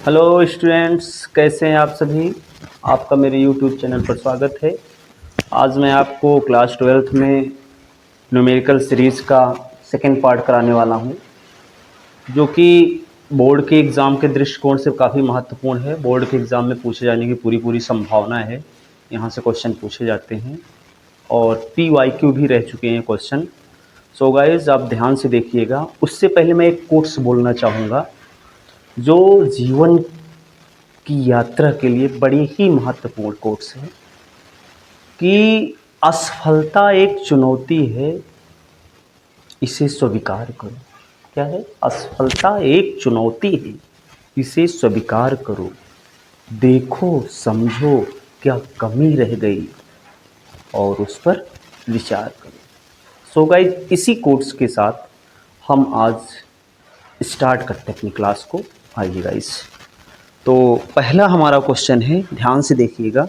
Hello students, कैसे हैं आप सभी। आपका मेरे यूट्यूब चैनल पर स्वागत है। आज मैं आपको क्लास 12th में न्यूमेरिकल सीरीज़ का सेकंड पार्ट कराने वाला हूं, जो कि बोर्ड के एग्ज़ाम के दृष्टिकोण से काफ़ी महत्वपूर्ण है। बोर्ड के एग्ज़ाम में पूछे जाने की पूरी संभावना है। यहाँ से क्वेश्चन पूछे जाते हैं और PYQ भी रह चुके हैं क्वेश्चन। सो गाइस, आप ध्यान से देखिएगा। उससे पहले मैं एक कोट्स बोलना चाहूँगा जो जीवन की यात्रा के लिए बड़ी ही महत्वपूर्ण कोट्स है कि असफलता एक चुनौती है, इसे स्वीकार करो। क्या है? असफलता एक चुनौती है, इसे स्वीकार करो। देखो समझो क्या कमी रह गई और उस पर विचार करो। सो गाइस, इसी कोट्स के साथ हम आज स्टार्ट करते हैं अपनी क्लास को। आइए गाइस, तो पहला हमारा क्वेश्चन है, ध्यान से देखिएगा।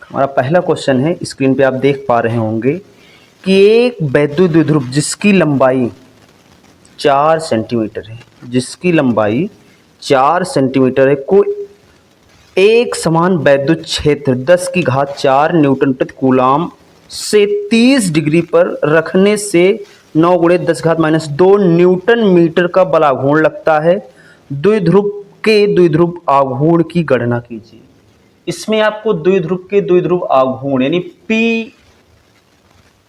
हमारा पहला क्वेश्चन है, स्क्रीन पे आप देख पा रहे होंगे कि एक वैद्युत द्विध्रुव जिसकी लंबाई 4 सेंटीमीटर है, जिसकी लंबाई 4 सेंटीमीटर है, को एक समान वैद्युत क्षेत्र 10 की घात 4 न्यूटन प्रति कूलाम से 30 डिग्री पर रखने से 9 गुणे 10 घात -2 न्यूटन मीटर का बल आघूर्ण लगता है। द्विध्रुव के द्विध्रुव आघूर्ण की गणना कीजिए। इसमें आपको द्विध्रुव के द्विध्रुव आघूर्ण यानी पी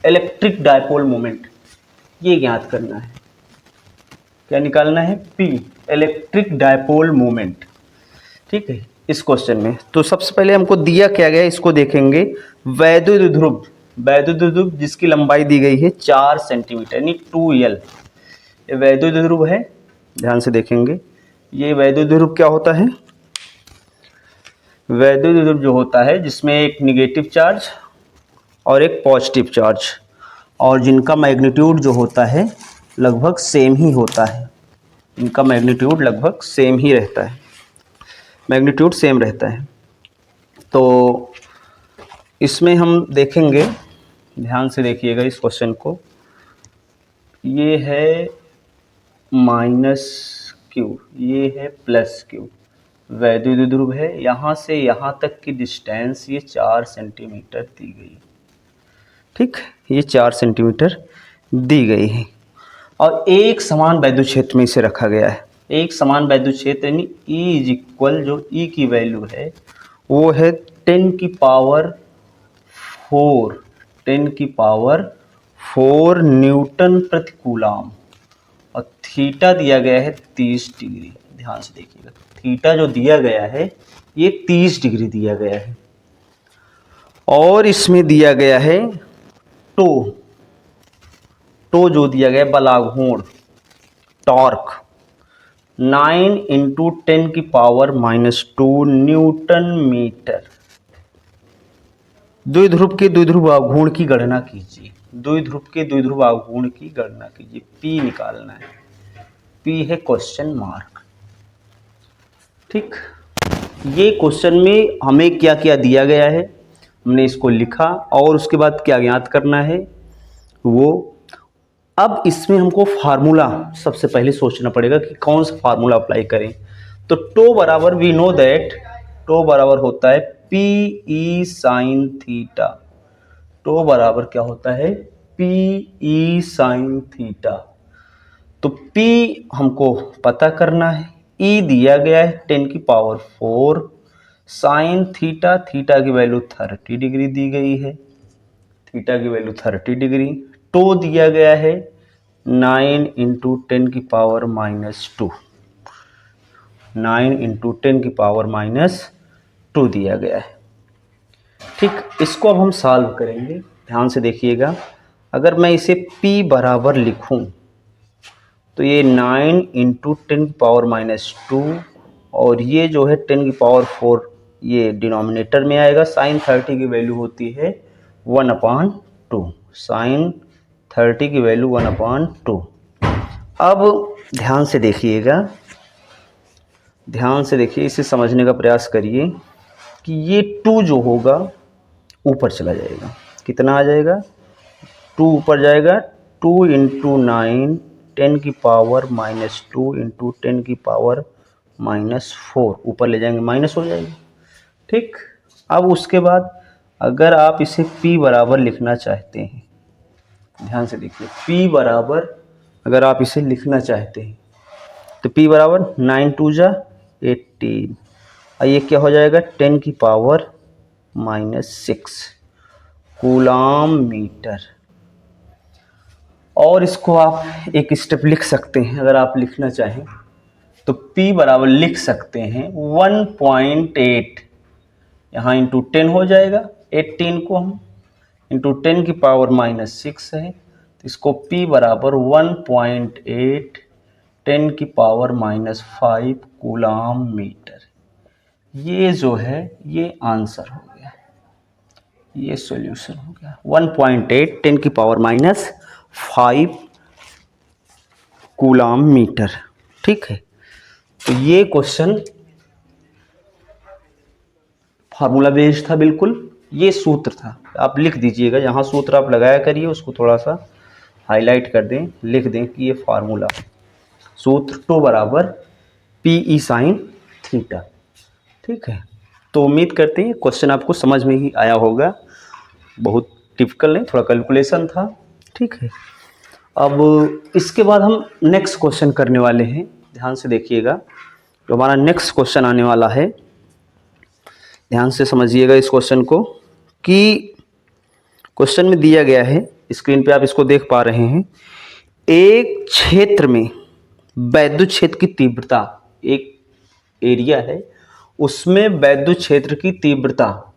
इलेक्ट्रिक डायपोल मोमेंट ये ज्ञात करना है। क्या निकालना है? P electric dipole moment. ठीक है, इस क्वेश्चन में तो सबसे पहले हमको दिया क्या गया इसको देखेंगे। वैद्युत द्विध्रुव जिसकी लंबाई दी गई है 4 सेंटीमीटर यानी 2L। ये वैद्युत द्विध्रुव है, ध्यान से देखेंगे। ये वैद्युत द्विध्रुव क्या होता है? वैद्युत द्विध्रुव जो होता है जिसमें एक निगेटिव चार्ज और एक पॉजिटिव चार्ज, और जिनका मैग्नीट्यूड जो होता है लगभग सेम ही होता है। इनका मैग्नीट्यूड लगभग सेम ही रहता है, मैग्नीट्यूड सेम रहता है। तो इसमें हम देखेंगे, ध्यान से देखिएगा इस क्वेश्चन को। ये है -Q, ये है +Q। वैद्युत द्विध्रुव है, यहाँ से यहाँ तक की डिस्टेंस ये 4 सेंटीमीटर दी गई। ठीक, ये 4 सेंटीमीटर दी गई है और एक समान वैद्युत क्षेत्र में इसे रखा गया है। एक समान वैद्युत क्षेत्र यानी E इज इक्वल, जो E की वैल्यू है वो है 10 की पावर 4, 10 की पावर 4 न्यूटन प्रति कूलाम, और थीटा दिया गया है 30 डिग्री। ध्यान से देखिएगा, थीटा जो दिया गया है ये 30 डिग्री दिया गया है, और इसमें दिया गया है टो जो दिया गया बल आघूर्ण टॉर्क 9 × 10 की पावर -2 न्यूटन मीटर। द्विध्रुव के द्विध्रुव आघूर्ण की गणना कीजिए। द्विध्रुव के द्विध्रुव आघूर्ण की गणना कीजिए। P निकालना है। P है क्वेश्चन मार्क। ठीक, ये क्वेश्चन में हमें क्या क्या दिया गया है हमने इसको लिखा, और उसके बाद क्या ज्ञात करना है वो। अब इसमें हमको फार्मूला सबसे पहले सोचना पड़ेगा कि कौन सा फार्मूला अप्लाई करें। तो टो बराबर, वी नो दैट टो बराबर होता है PE साइन थीटा। टो बराबर क्या होता है? PE sine theta. तो P हमको पता करना है, E दिया गया है 10 की पावर 4, साइन थीटा, थीटा की वैल्यू 30 डिग्री दी गई है, थीटा की वैल्यू 30 डिग्री। टो दिया गया है 9 × 10 की पावर -2, 9 × 10 की पावर -2 दिया गया है। ठीक, इसको अब हम सॉल्व करेंगे। ध्यान से देखिएगा, अगर मैं इसे P बराबर लिखूं तो ये 9 × 10 की पावर -2, और ये जो है 10 की पावर 4 ये डिनोमिनेटर में आएगा। साइन 30 की वैल्यू होती है 1/2, साइन 30 की वैल्यू 1/2। अब ध्यान से देखिएगा, ध्यान से देखिए, इसे समझने का प्रयास करिए कि ये 2 जो होगा ऊपर चला जाएगा। कितना आ जाएगा? 2 ऊपर जाएगा। 2 × 9, 10 की पावर -2 × 10 की पावर -4, ऊपर ले जाएंगे माइनस हो जाएगी। ठीक, अब उसके बाद अगर आप इसे p बराबर लिखना चाहते हैं, ध्यान से देखिए, p बराबर अगर आप इसे लिखना चाहते हैं तो p बराबर 9 2 जा 18, और ये क्या हो जाएगा 10 की पावर -6 कूलाम मीटर। और इसको आप एक स्टेप लिख सकते हैं, अगर आप लिखना चाहें तो p बराबर लिख सकते हैं 1.8, यहाँ इंटू 10 हो जाएगा, 18 को हम इंटू 10 की पावर -6 है, तो इसको p बराबर 1.8 10 की पावर -5 कूलाम मीटर। ये जो है ये आंसर हो गया, ये सॉल्यूशन हो गया 1.8 10 की पावर -5 कूलाम मीटर। ठीक है, तो ये क्वेश्चन फार्मूला बेस्ड था बिल्कुल, ये सूत्र था, आप लिख दीजिएगा, यहाँ सूत्र आप लगाया करिए, उसको थोड़ा सा हाईलाइट कर दें, लिख दें कि ये फार्मूला सूत्र टू बराबर PE साइन थीटा। ठीक है, तो उम्मीद करते हैं क्वेश्चन आपको समझ में ही आया होगा, बहुत टिपिकल नहीं, थोड़ा कैलकुलेशन था। ठीक है, अब इसके बाद हम नेक्स्ट क्वेश्चन करने वाले हैं, ध्यान से देखिएगा, जो हमारा नेक्स्ट क्वेश्चन आने वाला है, ध्यान से समझिएगा इस क्वेश्चन को, कि क्वेश्चन में दिया गया है, स्क्रीन पे आप इसको देख पा रहे हैं, एक क्षेत्र में वैद्युत क्षेत्र की तीव्रता, एक एरिया है उसमें वैद्युत क्षेत्र की तीव्रता,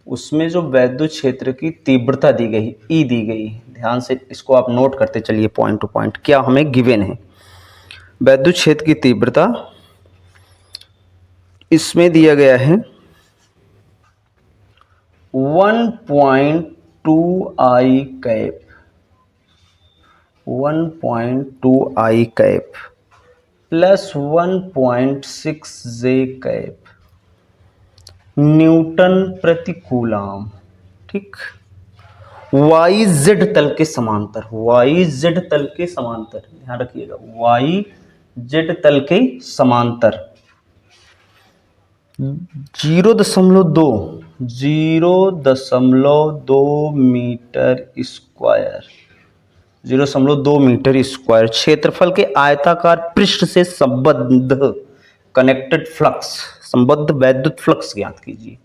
उसमें जो वैद्युत क्षेत्र की तीव्रता दी गई E दी गई, ध्यान से इसको आप नोट करते चलिए पॉइंट टू पॉइंट, क्या हमें गिवन है वैद्युत क्षेत्र की तीव्रता, इसमें दिया गया है 1.2 I cap, 1.2 I cap plus 1.6 J cap Newton प्रति कूलाम। ठीक, वाई जेड तल के समांतर, वाई जेड तल के समांतर, ध्यान रखिएगा, वाई जेड तल के समांतर 0.2 मीटर स्क्वायर, 0.2 मीटर स्क्वायर क्षेत्रफल के आयताकार पृष्ठ से संबद्ध कनेक्टेड फ्लक्स, संबद्ध वैद्युत फ्लक्स ज्ञात कीजिए।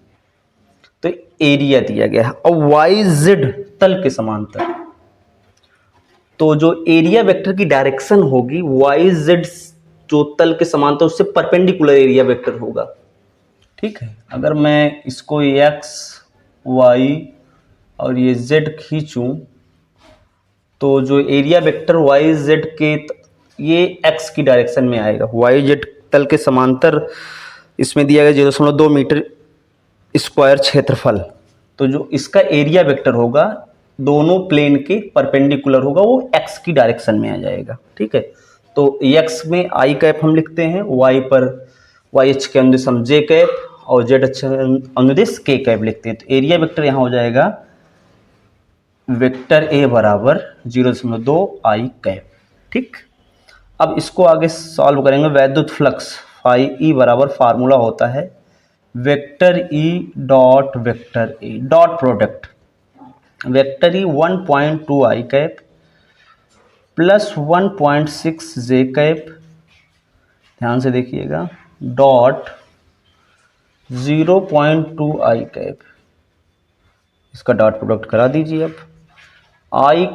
तो एरिया दिया गया है और वाई जेड तल के समांतर, तो जो एरिया वेक्टर की डायरेक्शन होगी वाई जेड जो तल के समांतर उससे परपेंडिकुलर एरिया वेक्टर होगा। ठीक है, अगर मैं इसको एक्स वाई और ये जेड खींचूं तो जो एरिया वेक्टर वाई जेड के ये एक्स की डायरेक्शन में आएगा, वाई जेड तल के समांतर इसमें दिया गया 0.2 मीटर स्क्वायर क्षेत्रफल, तो जो इसका एरिया वेक्टर होगा दोनों प्लेन के परपेंडिकुलर होगा, वो एक्स की डायरेक्शन में आ जाएगा। ठीक है, तो एक्स में आई कैप हम लिखते हैं, वाई पर वाई अक्ष के अनुदिश हम जे कैप और जेड अक्ष अनुदिश के कैप लिखते हैं। तो एरिया वेक्टर यहाँ हो जाएगा वेक्टर ए बराबर 0.2 आई कैप। ठीक, अब इसको आगे सॉल्व करेंगे, वैद्युत फ्लक्स फाई ई बराबर फार्मूला होता है vector E dot vector A dot product, vector E 1.2 I cap plus 1.6 J cap, ध्यान से देखिएगा, डॉट 0.2 आई कैप, इसका डॉट प्रोडक्ट करा दीजिए। अब आई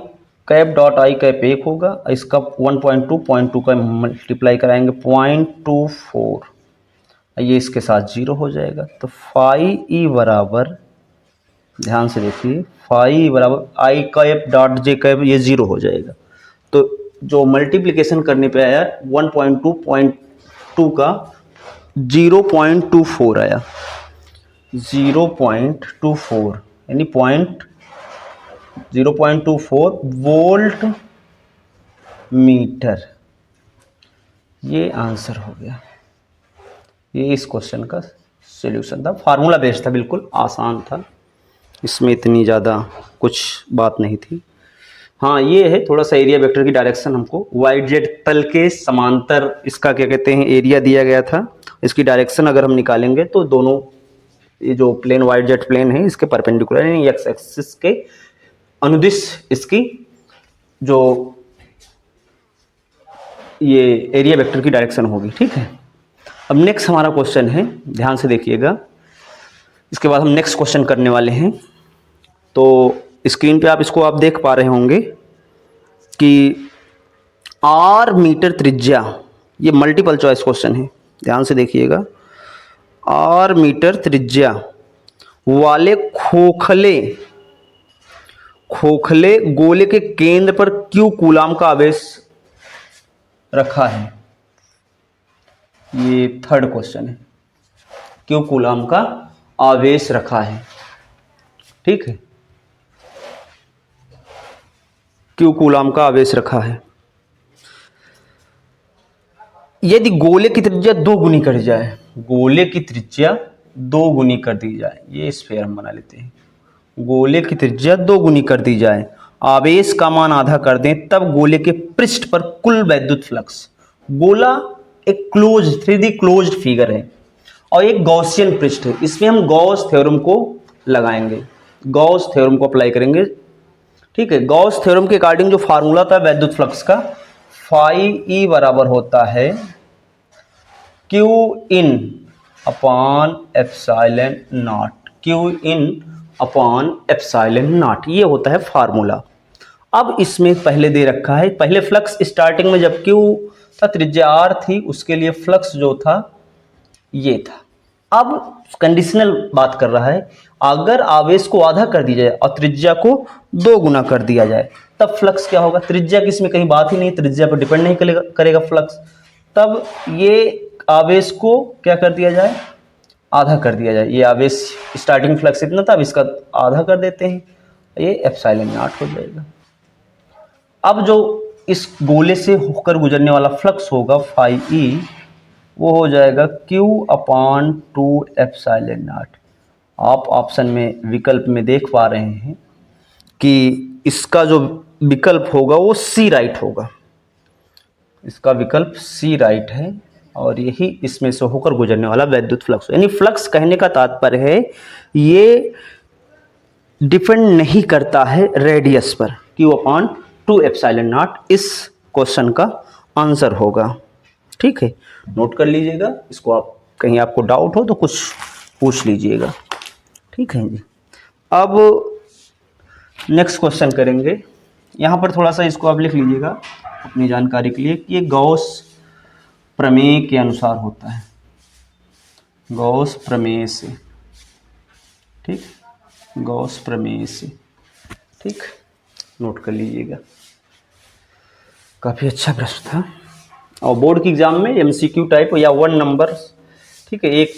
कैप डॉट आई कैप 1 होगा, इसका 1.2 का मल्टीप्लाई कराएंगे 0.24, ये इसके साथ 0 हो जाएगा। तो फाई ई बराबर, ध्यान से देखिए, फाई ई बराबर आई कैप डॉट जे कैप, ये 0 हो जाएगा। तो जो मल्टीप्लिकेशन करने पे आया 1.2 का 0.24 आया, 0.24 यानी 0.24 वोल्ट मीटर, ये आंसर हो गया। ये इस क्वेश्चन का सॉल्यूशन था, फार्मूला बेस्ड था, बिल्कुल आसान था, इसमें इतनी ज़्यादा कुछ बात नहीं थी। हाँ ये है थोड़ा सा एरिया वेक्टर की डायरेक्शन हमको वाई जेड तल के समांतर इसका क्या कहते हैं एरिया दिया गया था। इसकी डायरेक्शन अगर हम निकालेंगे तो दोनों ये जो प्लेन वाई जेड प्लेन है इसके परपेंडिकुलर यानी एक्स एक्सिस के अनुदिश इसकी जो ये एरिया वेक्टर की डायरेक्शन होगी। ठीक है, अब नेक्स्ट हमारा क्वेश्चन है, ध्यान से देखिएगा। इसके बाद हम नेक्स्ट क्वेश्चन करने वाले हैं। तो स्क्रीन पे आप देख पा रहे होंगे कि आर मीटर त्रिज्या, ये मल्टीपल चॉइस क्वेश्चन है, ध्यान से देखिएगा। आर मीटर त्रिज्या वाले खोखले गोले के केंद्र पर क्यू कूलाम का आवेश रखा है। ये थर्ड क्वेश्चन है, क्यू कूलाम का आवेश रखा है। ठीक है, क्यू कूलाम का आवेश रखा है। यदि गोले की त्रिज्या 2 गुनी कर जाए, गोले की त्रिज्या 2 गुनी कर दी जाए, ये स्फीयर हम बना लेते हैं, गोले की त्रिज्या 2 गुनी कर दी जाए, आवेश का मान आधा कर दें, तब गोले के पृष्ठ पर कुल वैद्युत फ्लक्स। गोला एक क्लोज 3D क्लोज्ड फिगर है और एक गॉसियन पृष्ठ है, इसमें हम गॉस थ्योरम को लगाएंगे, गॉस थ्योरम को अप्लाई करेंगे। ठीक है, गॉस थ्योरम के अकॉर्डिंग जो फार्मूला था वैद्युत फ्लक्स का, फाई ई बराबर होता है Q in upon epsilon not, Q in upon epsilon not, ये होता है फार्मूला। अब इसमें पहले दे रखा है, पहले फ्लक्स स्टार्टिंग में जब क्यू था त्रिज्या आर थी, उसके लिए फ्लक्स जो था ये था। अब कंडीशनल बात कर रहा है, अगर आवेश को आधा कर दिया जाए और त्रिज्या को 2 गुना कर दिया जाए तब फ्लक्स क्या होगा। त्रिज्या की इसमें कहीं बात ही नहीं, त्रिज्या पर डिपेंड नहीं करेगा फ्लक्स। तब ये आवेश को क्या कर दिया जाए, आधा कर दिया जाए। ये आवेश स्टार्टिंग फ्लक्स इतना था, अब इसका आधा कर देते हैं, ये एप्सिलॉन नॉट हो जाएगा। अब जो इस गोले से होकर गुजरने वाला फ्लक्स होगा फाई ई, वो हो जाएगा Q अपॉन 2 एप्सिलॉन नॉट। आप ऑप्शन में विकल्प में देख पा रहे हैं कि इसका जो विकल्प होगा वो सी राइट होगा, इसका विकल्प सी राइट है और यही इसमें से होकर गुजरने वाला वैद्युत फ्लक्स। यानी फ्लक्स कहने का तात्पर्य है ये डिपेंड नहीं करता है रेडियस पर, Q अपॉन 2 एप्सिलॉन नॉट इस क्वेश्चन का आंसर होगा। ठीक है, नोट कर लीजिएगा इसको, आप कहीं आपको डाउट हो तो कुछ पूछ लीजिएगा। ठीक है जी, अब नेक्स्ट क्वेश्चन करेंगे। यहाँ पर थोड़ा सा इसको आप लिख लीजिएगा अपनी जानकारी के लिए कि ये गॉस प्रमेय के अनुसार होता है, गॉस प्रमेय से। ठीक, गॉस प्रमेय से। ठीक, नोट कर लीजिएगा, काफ़ी अच्छा प्रश्न था और बोर्ड की एग्जाम में MCQ टाइप या 1 नंबर, ठीक है, एक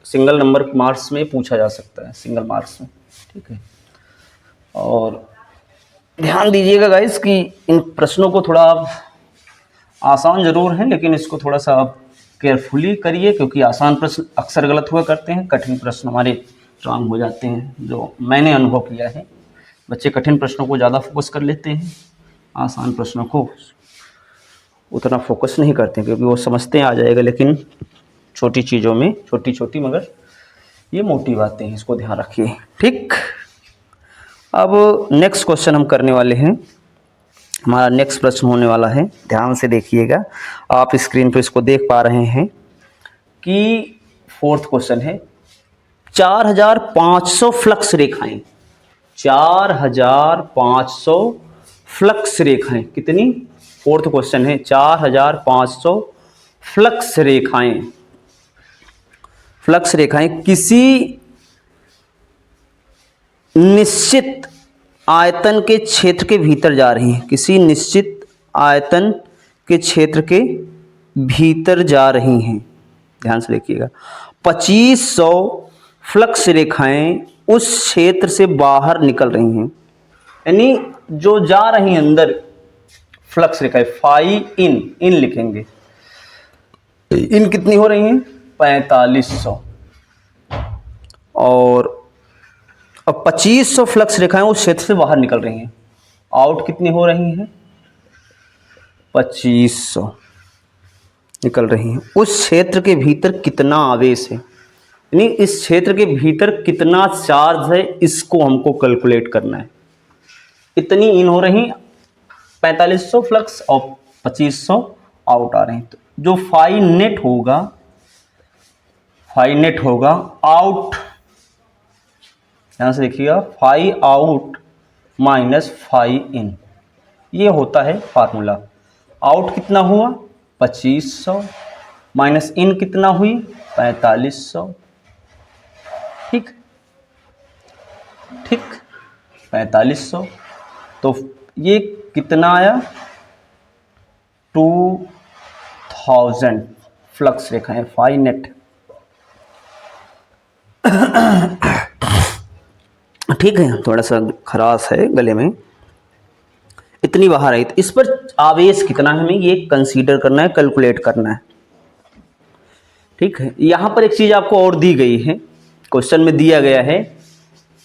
सिंगल नंबर मार्क्स में पूछा जा सकता है, सिंगल मार्क्स में। ठीक है, और ध्यान दीजिएगा गाइस कि इन प्रश्नों को थोड़ा आप आसान ज़रूर है, लेकिन इसको थोड़ा सा आप केयरफुली करिए, क्योंकि आसान प्रश्न अक्सर गलत हुआ करते हैं, कठिन प्रश्न हमारे रॉन्ग हो जाते हैं, जो मैंने अनुभव किया है। बच्चे कठिन प्रश्नों को ज़्यादा फोकस कर लेते हैं, आसान प्रश्नों को उतना फोकस नहीं करते क्योंकि वो समझते हैं आ जाएगा, लेकिन छोटी चीज़ों में छोटी छोटी मगर ये मोटी बातें हैं, इसको ध्यान रखिए। ठीक, अब नेक्स्ट क्वेश्चन हम करने वाले हैं। हमारा नेक्स्ट प्रश्न होने वाला है, ध्यान से देखिएगा। आप स्क्रीन पर इसको देख पा रहे हैं कि 4th क्वेश्चन है, 4500 फ्लक्स रेखाएं, 4500 फ्लक्स रेखाएं कितनी, 4th क्वेश्चन है, 4500 फ्लक्स रेखाएं, फ्लक्स रेखाएं किसी निश्चित आयतन के क्षेत्र के भीतर जा रही हैं, किसी निश्चित आयतन के क्षेत्र के भीतर जा रही हैं। ध्यान से देखिएगा, 2500 फ्लक्स रेखाएं उस क्षेत्र से बाहर निकल रही हैं, यानी जो जा रही हैं अंदर फ्लक्स रेखाएं, फाई इन लिखेंगे, इन कितनी हो रही हैं, 4500, और अब 2500 फ्लक्स रेखाएं उस क्षेत्र से बाहर निकल रही हैं आउट कितनी हो रही हैं? 2500 निकल रही हैं। उस क्षेत्र के भीतर कितना आवेश है, यानी इस क्षेत्र के भीतर कितना चार्ज है, इसको हमको कैलकुलेट करना है। इतनी इन हो रही 4500 फ्लक्स और 2500 आउट आ रहे हैं। तो जो फाई नेट होगा आउट, यहां से देखिएगा, फाई आउट माइनस फाई इन, ये होता है फार्मूला। आउट कितना हुआ? 2500 माइनस इन कितना हुई? 4500। ठीक 4500। तो ये कितना आया? 2000 फ्लक्स रेखा है फाई नेट। ठीक है, थोड़ा सा खराश है गले में, इतनी बाहर आई। तो इस पर आवेश कितना है हमें ये कंसीडर करना है, कैलकुलेट करना है। ठीक है, यहां पर एक चीज आपको और दी गई है, क्वेश्चन में दिया गया है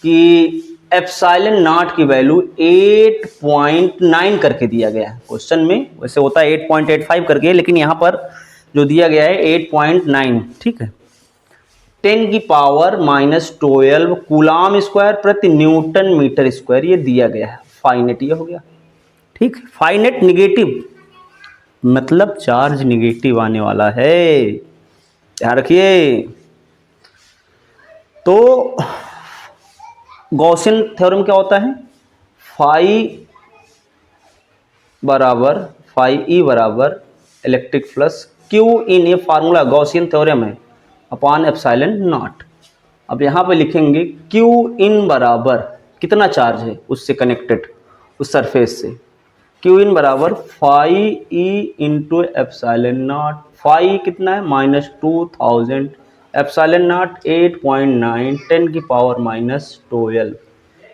कि एप्सिलॉन नॉट की वैल्यू 8.9 करके दिया गया है। क्वेश्चन में वैसे होता है 8.85 करके, लेकिन यहां पर जो दिया गया है 8.9। ठीक है, 10 की पावर -12 कूलाम स्क्वायर प्रति न्यूटन मीटर स्क्वायर ये दिया गया है। फाइनेट ये हो गया। ठीक, फाइनेट नेगेटिव मतलब चार्ज नेगेटिव आने वाला है, ध्यान रखिए। तो गॉसियन थ्योरम क्या होता है? फाई ई बराबर इलेक्ट्रिक फ्लक्स क्यू इन, ये फार्मूला गॉसियन थ्योरम है, अपॉन एप्सिलॉन नॉट। अब यहाँ पे लिखेंगे क्यू इन बराबर कितना चार्ज है उससे कनेक्टेड, उस सरफेस से, क्यू इन बराबर phi E into epsilon naught. Phi कितना है? -2000, एप्सिलॉन नॉट 8.9, 10 की पावर -12।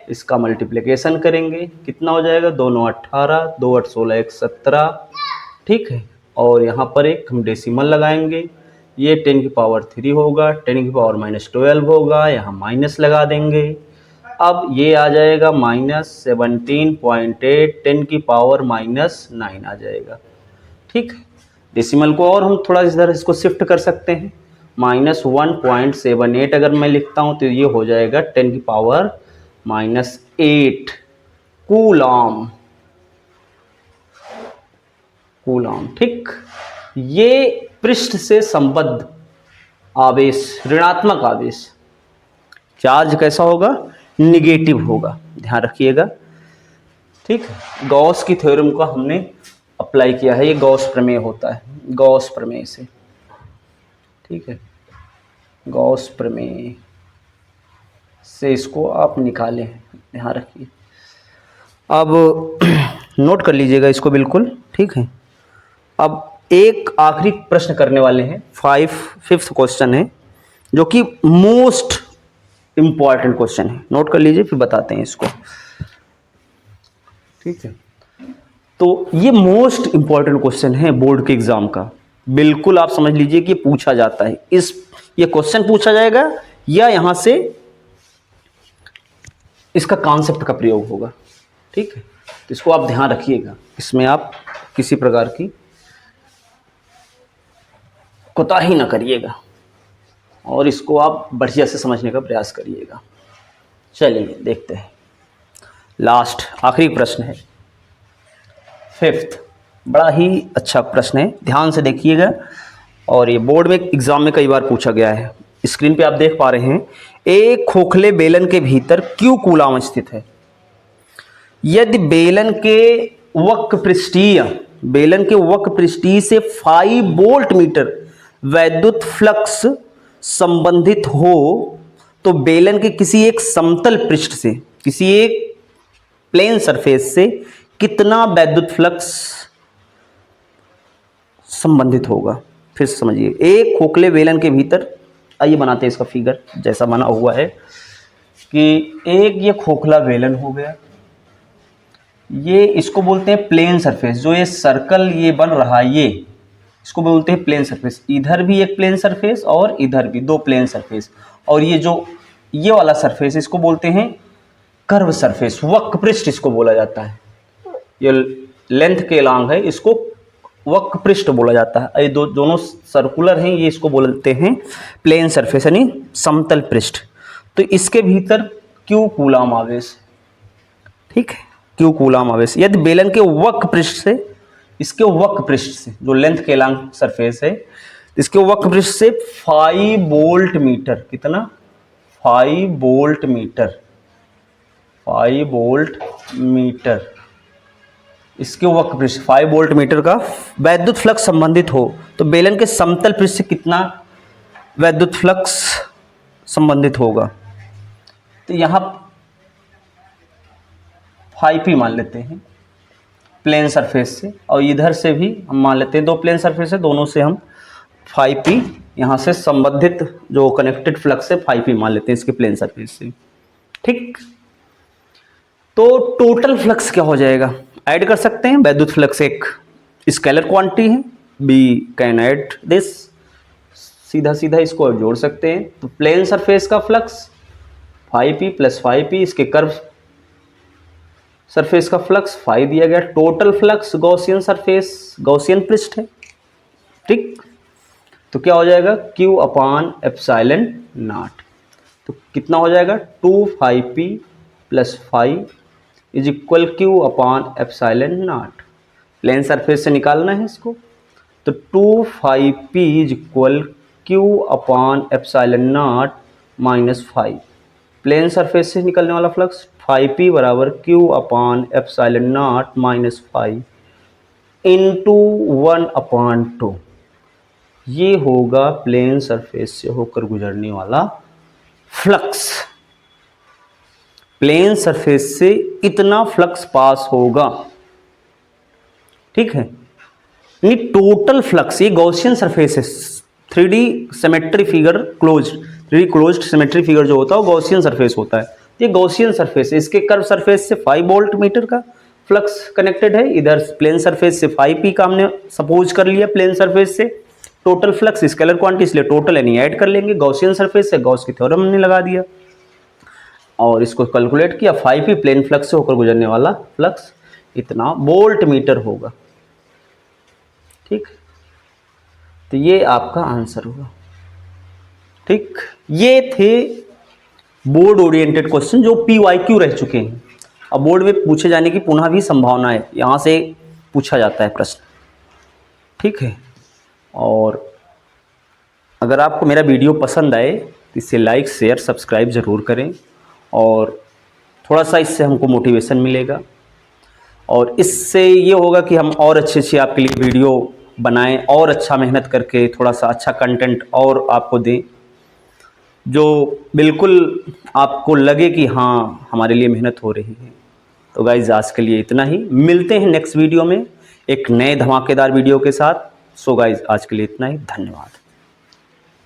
इसका मल्टीप्लिकेशन करेंगे, कितना हो जाएगा? 2 9 18, 2 8 16 1 17। ठीक है, और यहाँ पर एक हम डेसिमल लगाएंगे, ये 10 की पावर 3 होगा, 10 की पावर -12 होगा, यहाँ माइनस लगा देंगे। अब ये आ जाएगा -17.8, 10 की पावर -9 आ जाएगा। ठीक, डेसिमल को और हम थोड़ा इधर इसको शिफ्ट कर सकते हैं, -1.78 अगर मैं लिखता हूँ तो ये हो जाएगा 10 की पावर -8 कूलॉम। ठीक, ये पृष्ठ से संबद्ध आवेश, ऋणात्मक आवेश, चार्ज कैसा होगा? निगेटिव होगा, ध्यान रखिएगा। ठीक है, गॉस की थ्योरम को हमने अप्लाई किया है, ये गॉस प्रमेय होता है, गॉस प्रमेय से। ठीक है, गॉस प्रमेय से इसको आप निकालें, ध्यान रखिए। अब नोट कर लीजिएगा इसको बिल्कुल। ठीक है, अब एक आखिरी प्रश्न करने वाले हैं, फिफ्थ क्वेश्चन है, जो कि मोस्ट इंपॉर्टेंट क्वेश्चन है। नोट कर लीजिए, फिर बताते हैं इसको। ठीक है, तो ये मोस्ट इंपॉर्टेंट क्वेश्चन है बोर्ड के एग्जाम का, बिल्कुल आप समझ लीजिए कि पूछा जाता है, ये क्वेश्चन पूछा जाएगा या यहां से इसका कॉन्सेप्ट का प्रयोग होगा। ठीक है, तो इसको आप ध्यान रखिएगा, इसमें आप किसी प्रकार की कोताही ना करिएगा और इसको आप बढ़िया से समझने का प्रयास करिएगा। चलिए देखते हैं, लास्ट आखिरी प्रश्न है, फिफ्थ। बड़ा ही अच्छा प्रश्न है, ध्यान से देखिएगा, और ये बोर्ड में एग्जाम में कई बार पूछा गया है। स्क्रीन पे आप देख पा रहे हैं, एक खोखले बेलन के भीतर क्यू कूलाम स्थित है। यदि बेलन के वक्र पृष्ठीय से 5 वोल्ट मीटर वैद्युत फ्लक्स संबंधित हो, तो बेलन के किसी एक समतल पृष्ठ से, किसी एक प्लेन सरफेस से कितना वैद्युत फ्लक्स संबंधित होगा। फिर समझिए, एक खोखले बेलन के भीतर, आइए बनाते हैं इसका फिगर जैसा बना हुआ है कि एक ये खोखला बेलन हो गया, ये इसको बोलते हैं प्लेन सरफेस, जो ये सर्कल ये बन रहा है, ये इसको बोलते हैं प्लेन सरफेस। इधर भी एक प्लेन सरफेस और इधर भी 2 प्लेन सरफेस, और ये जो ये वाला सरफेस इसको बोलते हैं कर्व सरफेस, वक्र पृष्ठ इसको बोला जाता है। ये लेंथ के अलॉन्ग है, इसको वक्र पृष्ठ बोला जाता है। ये दोनों सर्कुलर हैं, ये इसको बोलते हैं प्लेन सरफेस यानी समतल पृष्ठ। तो इसके भीतर Q कूलाम आवेश, ठीक है, Q कूलाम आवेश। यदि बेलन के वक्र पृष्ठ से, इसके वक्र पृष्ठ से, जो लेंथ के अलॉन्ग सरफेस है, इसके वक्र पृष्ठ से 5 वोल्ट मीटर, कितना 5 वोल्ट मीटर, 5 वोल्ट मीटर, इसके वक्र पृष्ठ 5 वोल्ट मीटर का वैद्युत फ्लक्स संबंधित हो, तो बेलन के समतल पृष्ठ से कितना वैद्युत फ्लक्स संबंधित होगा? तो यहां 5P मान लेते हैं प्लेन सरफेस से, और इधर से भी हम मान लेते हैं, दो प्लेन सरफेस है, दोनों से हम 5P यहां से संबंधित जो कनेक्टेड फ्लक्स है 5P मान लेते हैं इसके प्लेन सरफेस से, ठीक। तो टोटल फ्लक्स क्या हो जाएगा? ऐड कर सकते हैं, वैद्युत फ्लक्स एक स्केलर क्वांटिटी है, बी कैन ऐड दिस, सीधा सीधा इसको जोड़ सकते हैं। तो प्लेन सरफेस का फ्लक्स 5P प्लस 5P, इसके कर्व सरफेस का फ्लक्स 5 दिया गया, total flux Gaussian surface, Gaussian पृष्ठ है, ठीक। तो क्या हो जाएगा? Q upon epsilon naught. तो कितना हो जाएगा? 2 5P plus 5 is equal Q upon epsilon naught. Plane surface से निकालना है इसको, तो 2 5P is equal Q upon epsilon naught minus 5। Plane surface से निकलने वाला फ्लक्स 5P बराबर Q upon epsilon naught minus 5 into 1/2। ये होगा प्लेन सरफेस से होकर गुजरने वाला फ्लक्स। प्लेन सरफेस से इतना फ्लक्स पास होगा, ठीक है। ये टोटल फ्लक्स, ये गॉसियन सरफेस है, 3D symmetry figure closed, 3D closed symmetry figure जो होता है वो गॉसियन सरफेस होता है। ये गॉसियन सरफेस है, इसके कर्व सरफेस से 5 वोल्ट मीटर का फ्लक्स कनेक्टेड है, इधर प्लेन सरफेस से 5P का हमने सपोज कर लिया प्लेन सरफेस से। टोटल फ्लक्स स्केलर क्वांटिटी, इसलिए टोटल यानी ऐड कर लेंगे, गॉसियन सरफेस से गॉस की थ्योरम हमने लगा दिया और इसको कैलकुलेट किया। 5P प्लेन फ्लक्स से होकर गुजरने वाला फ्लक्स इतना वोल्ट मीटर होगा, ठीक। तो ये आपका आंसर होगा, ठीक। ये थे बोर्ड ओरिएंटेड क्वेश्चन जो PYQ रह चुके हैं। अब बोर्ड में पूछे जाने की पुनः भी संभावना है, यहाँ से पूछा जाता है प्रश्न, ठीक है। और अगर आपको मेरा वीडियो पसंद आए तो इसे लाइक शेयर सब्सक्राइब ज़रूर करें, और थोड़ा सा इससे हमको मोटिवेशन मिलेगा, और इससे ये होगा कि हम और अच्छे आपके लिए वीडियो बनाएं, और अच्छा मेहनत करके थोड़ा सा अच्छा कंटेंट और आपको दें, जो बिल्कुल आपको लगे कि हाँ हमारे लिए मेहनत हो रही है। तो गाइज आज के लिए इतना ही, मिलते हैं नेक्स्ट वीडियो में एक नए धमाकेदार वीडियो के साथ। सो गाइज आज के लिए इतना ही, धन्यवाद।